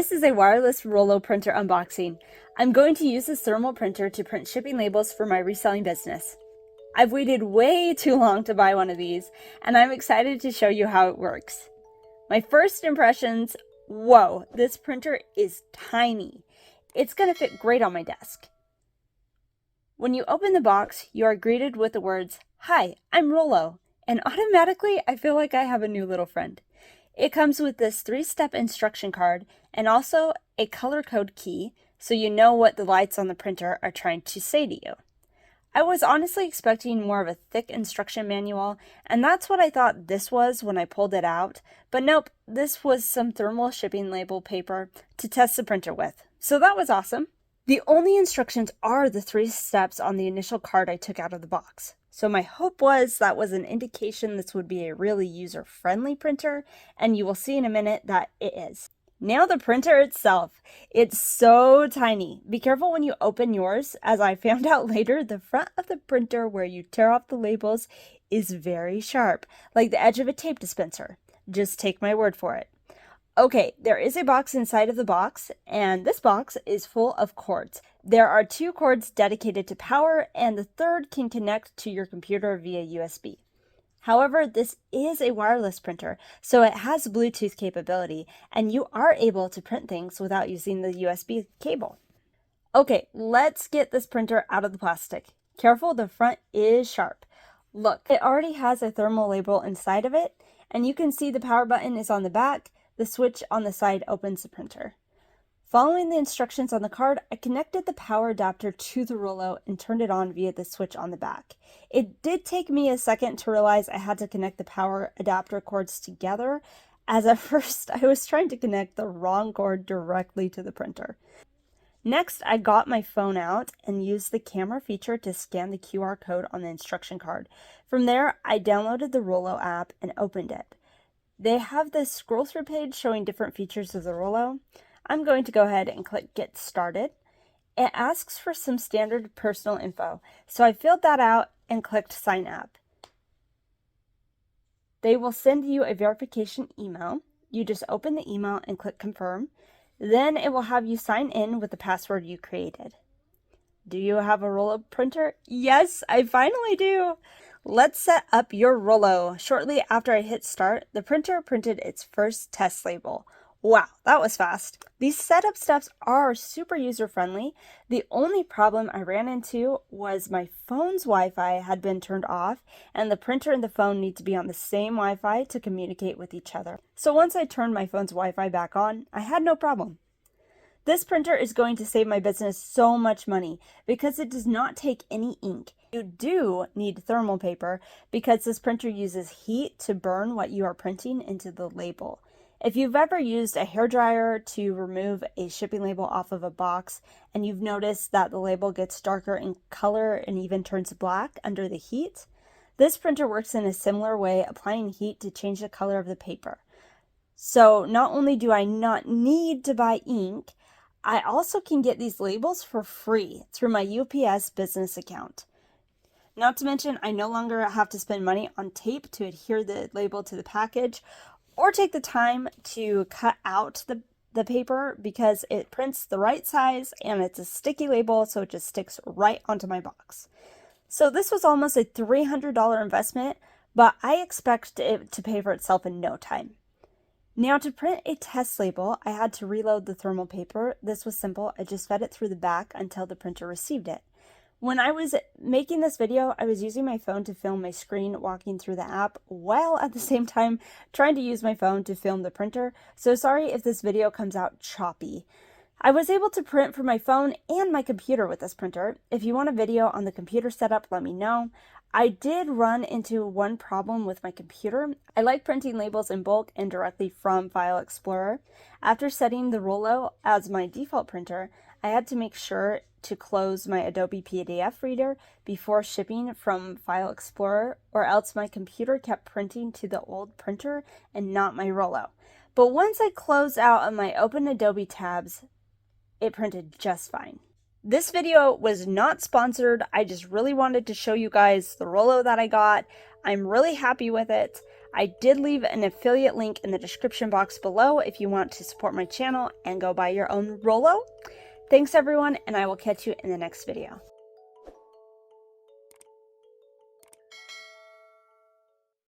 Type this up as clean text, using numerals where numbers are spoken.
This is a wireless Rollo printer unboxing. I'm going to use this thermal printer to print shipping labels for my reselling business. I've waited way too long to buy one of these, and I'm excited to show you how it works. My first impressions, whoa, this printer is tiny. It's going to fit great on my desk. When you open the box, you are greeted with the words, "Hi, I'm Rollo," and automatically I feel like I have a new little friend. It comes with this 3-step instruction card and also a color code key so you know what the lights on the printer are trying to say to you. I was honestly expecting more of a thick instruction manual, and that's what I thought this was when I pulled it out, but nope, this was some thermal shipping label paper to test the printer with. So that was awesome. The only instructions are the 3 steps on the initial card I took out of the box. So my hope was that was an indication this would be a really user-friendly printer, and you will see in a minute that it is. Now the printer itself. It's so tiny. Be careful when you open yours. As I found out later, the front of the printer where you tear off the labels is very sharp, like the edge of a tape dispenser. Just take my word for it. Okay, there is a box inside of the box, and this box is full of cords. There are 2 cords dedicated to power, and the third can connect to your computer via USB. However, this is a wireless printer, so it has Bluetooth capability, and you are able to print things without using the USB cable. Okay, let's get this printer out of the plastic. Careful, the front is sharp. Look, it already has a thermal label inside of it, and you can see the power button is on the back. The switch on the side opens the printer. Following the instructions on the card, I connected the power adapter to the Rollo and turned it on via the switch on the back. It did take me a second to realize I had to connect the power adapter cords together, as at first I was trying to connect the wrong cord directly to the printer. Next, I got my phone out and used the camera feature to scan the QR code on the instruction card. From there, I downloaded the Rollo app and opened it. They have this scroll through page showing different features of the Rollo. I'm going to go ahead and click Get Started. It asks for some standard personal info, so I filled that out and clicked Sign Up. They will send you a verification email. You just open the email and click Confirm. Then it will have you sign in with the password you created. Do you have a Rollo printer? Yes, I finally do! Let's set up your Rollo. Shortly after I hit start, the printer printed its first test label. Wow, that was fast. These setup steps are super user-friendly. The only problem I ran into was my phone's Wi-Fi had been turned off, and the printer and the phone need to be on the same Wi-Fi to communicate with each other. So once I turned my phone's Wi-Fi back on, I had no problem. This printer is going to save my business so much money because it does not take any ink. You do need thermal paper because this printer uses heat to burn what you are printing into the label. If you've ever used a hairdryer to remove a shipping label off of a box and you've noticed that the label gets darker in color and even turns black under the heat, this printer works in a similar way, applying heat to change the color of the paper. So not only do I not need to buy ink, I also can get these labels for free through my UPS business account. Not to mention, I no longer have to spend money on tape to adhere the label to the package or take the time to cut out the paper because it prints the right size and it's a sticky label, so it just sticks right onto my box. So this was almost a $300 investment, but I expect it to pay for itself in no time. Now to print a test label, I had to reload the thermal paper. This was simple. I just fed it through the back until the printer received it. When I was making this video, I was using my phone to film my screen walking through the app while at the same time trying to use my phone to film the printer. So sorry if this video comes out choppy. I was able to print from my phone and my computer with this printer. If you want a video on the computer setup, let me know. I did run into one problem with my computer. I like printing labels in bulk and directly from File Explorer. After setting the Rollo as my default printer, I had to make sure to close my Adobe PDF reader before shipping from File Explorer, or else my computer kept printing to the old printer and not my Rollo. But once I closed out of my Open Adobe tabs, it printed just fine. This video was not sponsored. I just really wanted to show you guys the Rollo that I got. I'm really happy with it. I did leave an affiliate link in the description box below if you want to support my channel and go buy your own Rollo. Thanks everyone, and I will catch you in the next video.